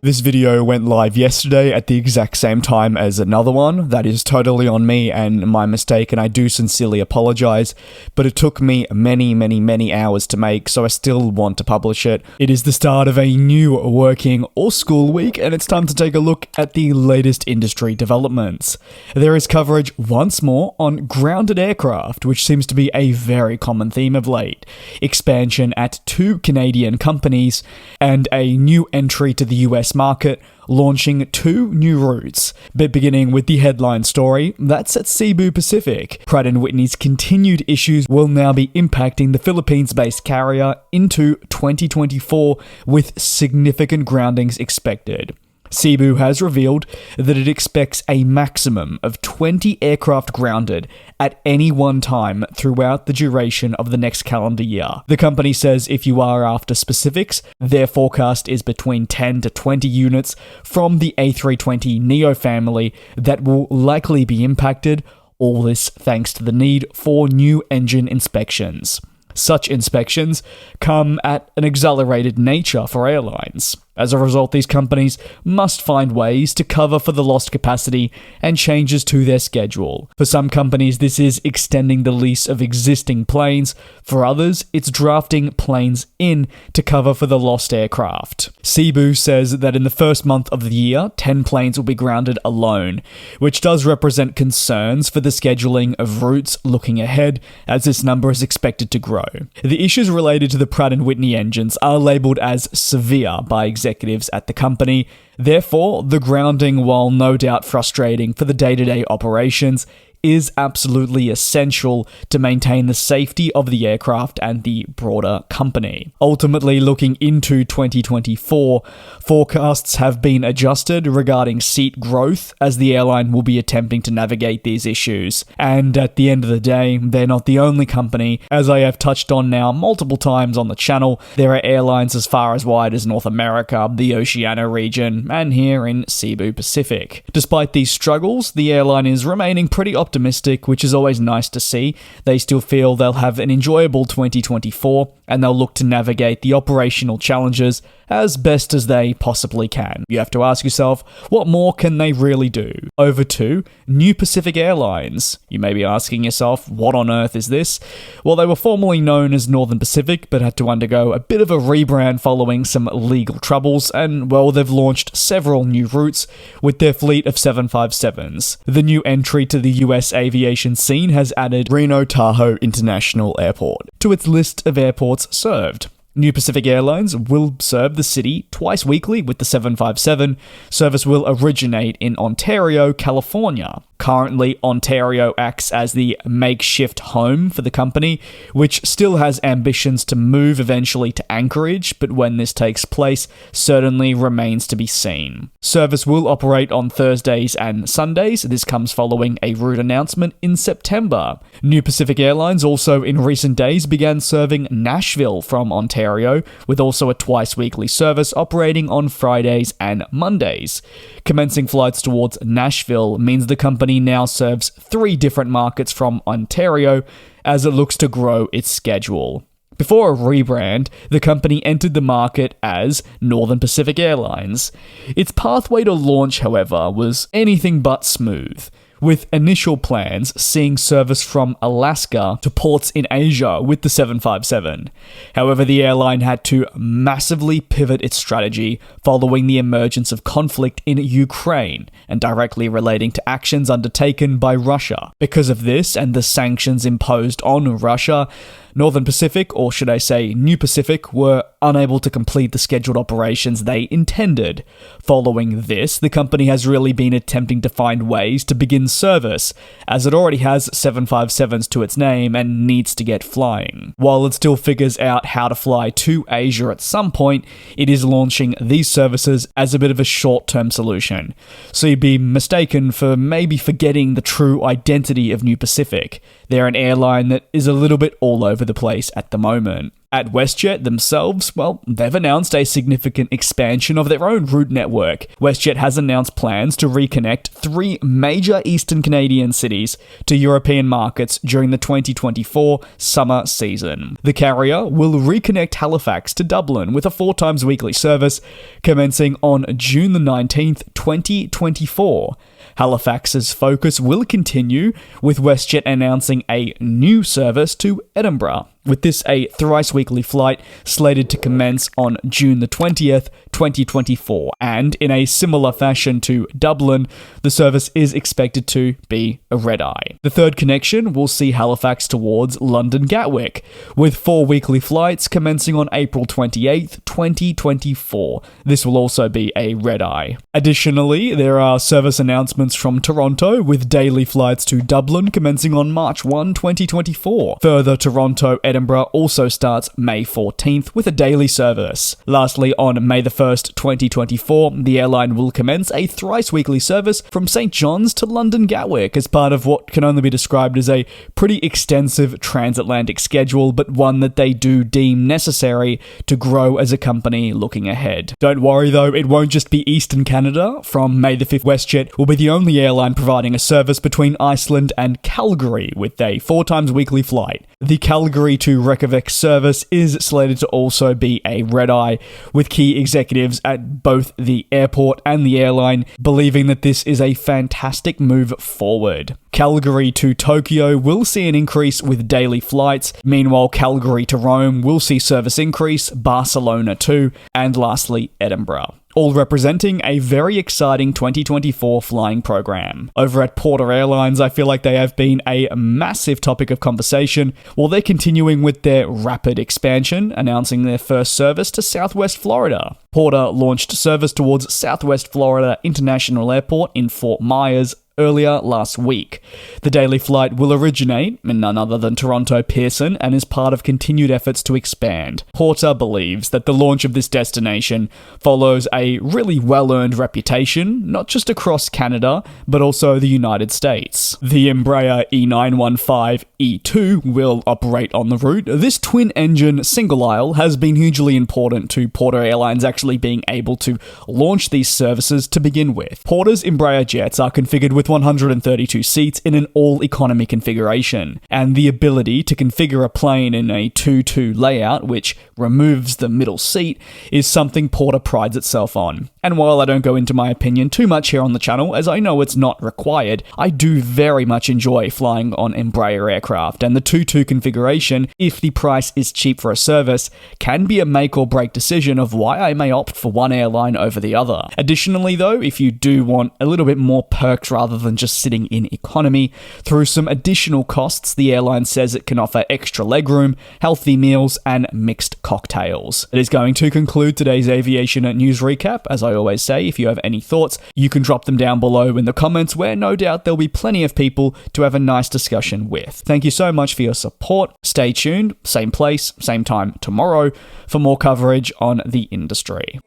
This video went live yesterday at the exact same time as another one. That is totally on me and my mistake, and I do sincerely apologize, but it took me many hours to make, so I still want to publish it. It is the start of a new working or school week, and it's time to take a look at the latest industry developments. There is coverage once more on grounded aircraft, which seems to be a very common theme of late, expansion at 2 Canadian companies, and a new entry to the US market, launching 2 new routes. But beginning with the headline story, that's at Cebu Pacific. Pratt & Whitney's continued issues will now be impacting the Philippines-based carrier into 2024, with significant groundings expected. Cebu has revealed that it expects a maximum of 20 aircraft grounded at any one time throughout the duration of the next calendar year. The company says if you are after specifics, their forecast is between 10 to 20 units from the A320neo family that will likely be impacted, all this thanks to the need for new engine inspections. Such inspections come at an accelerated nature for airlines. As a result, these companies must find ways to cover for the lost capacity and changes to their schedule. For some companies, this is extending the lease of existing planes. For others, it's drafting planes in to cover for the lost aircraft. Cebu says that in the first month of the year, 10 planes will be grounded alone, which does represent concerns for the scheduling of routes looking ahead, as this number is expected to grow. The issues related to the Pratt & Whitney engines are labelled as severe by executives at the company. Therefore, the grounding, while no doubt frustrating for the day-to-day operations, is absolutely essential to maintain the safety of the aircraft and the broader company. Ultimately, looking into 2024, forecasts have been adjusted regarding seat growth as the airline will be attempting to navigate these issues. And at the end of the day, they're not the only company. As I have touched on now multiple times on the channel, there are airlines as far as wide as North America, the Oceania region, and here in Cebu Pacific. Despite these struggles, the airline is remaining pretty optimistic, which is always nice to see. They still feel they'll have an enjoyable 2024, and they'll look to navigate the operational challenges as best as they possibly can. You have to ask yourself, what more can they really do? Over to New Pacific Airlines. You may be asking yourself, what on earth is this? Well, they were formerly known as Northern Pacific, but had to undergo a bit of a rebrand following some legal troubles, and well, they've launched several new routes with their fleet of 757s. The new entry to the US aviation scene has added Reno Tahoe International Airport to its list of airports served. New Pacific Airlines will serve the city twice weekly with the 757. Service will originate in Ontario, California. Currently, Ontario acts as the makeshift home for the company, which still has ambitions to move eventually to Anchorage, but when this takes place, certainly remains to be seen. Service will operate on Thursdays and Sundays. This comes following a route announcement in September. New Pacific Airlines also in recent days began serving Nashville from Ontario, with also a twice-weekly service operating on Fridays and Mondays. Commencing flights towards Nashville means the company now serves 3 different markets from Ontario as it looks to grow its schedule. Before a rebrand, the company entered the market as Northern Pacific Airlines. Its pathway to launch, however, was anything but smooth, with initial plans seeing service from Alaska to ports in Asia with the 757. However, the airline had to massively pivot its strategy following the emergence of conflict in Ukraine and directly relating to actions undertaken by Russia. Because of this and the sanctions imposed on Russia, Northern Pacific, or should I say New Pacific, were unable to complete the scheduled operations they intended. Following this, the company has really been attempting to find ways to begin service, as it already has 757s to its name and needs to get flying. While it still figures out how to fly to Asia at some point, it is launching these services as a bit of a short-term solution. So you'd be mistaken for maybe forgetting the true identity of New Pacific. They're an airline that is a little bit all over the place at the moment. At WestJet themselves, well, they've announced a significant expansion of their own route network. WestJet has announced plans to reconnect 3 major eastern Canadian cities to European markets during the 2024 summer season. The carrier will reconnect Halifax to Dublin with a 4 times weekly service commencing on June the 19th, 2024. Halifax's focus will continue, with WestJet announcing a new service to Edinburgh, with this a thrice-weekly flight slated to commence on June the 20th, 2024. And in a similar fashion to Dublin, the service is expected to be a red-eye. The third connection will see Halifax towards London Gatwick, with 4 weekly flights commencing on April 28th, 2024. This will also be a red-eye. Additionally, there are service announcements from Toronto, with daily flights to Dublin commencing on March 1, 2024. Further, Toronto-Edinburgh also starts May 14th with a daily service. Lastly, on May the 1st, 2024, the airline will commence a thrice-weekly service from St. John's to London Gatwick as part of what can only be described as a pretty extensive transatlantic schedule, but one that they do deem necessary to grow as a company looking ahead. Don't worry though, it won't just be Eastern Canada. From May the 5th, WestJet will be the only airline providing a service between Iceland and Calgary with a 4 times weekly flight. The Calgary to Reykjavik service is slated to also be a red-eye, with key executives at both the airport and the airline believing that this is a fantastic move forward. Calgary to Tokyo will see an increase with daily flights. Meanwhile, Calgary to Rome will see service increase, Barcelona too, and lastly, Edinburgh, all representing a very exciting 2024 flying program. Over at Porter Airlines, I feel like they have been a massive topic of conversation while they're continuing with their rapid expansion, announcing their first service to Southwest Florida. Porter launched service towards Southwest Florida International Airport in Fort Myers earlier last week. The daily flight will originate in none other than Toronto Pearson and is part of continued efforts to expand. Porter believes that the launch of this destination follows a really well-earned reputation, not just across Canada, but also the United States. The Embraer E915-E2 will operate on the route. This twin-engine single-aisle has been hugely important to Porter Airlines actually being able to launch these services to begin with. Porter's Embraer jets are configured with 132 seats in an all-economy configuration, and the ability to configure a plane in a 2-2 layout, which removes the middle seat, is something Porter prides itself on. And while I don't go into my opinion too much here on the channel, as I know it's not required, I do very much enjoy flying on Embraer aircraft, and the 2-2 configuration, if the price is cheap for a service, can be a make or break decision of why I may opt for one airline over the other. Additionally though, if you do want a little bit more perks rather than just sitting in economy, through some additional costs, the airline says it can offer extra legroom, healthy meals, and mixed cocktails. It is going to conclude today's aviation news recap. As I always say, if you have any thoughts, you can drop them down below in the comments, where no doubt there'll be plenty of people to have a nice discussion with. Thank you so much for your support. Stay tuned, same place, same time tomorrow for more coverage on the industry.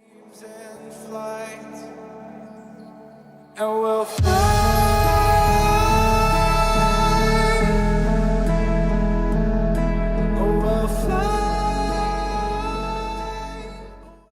And we'll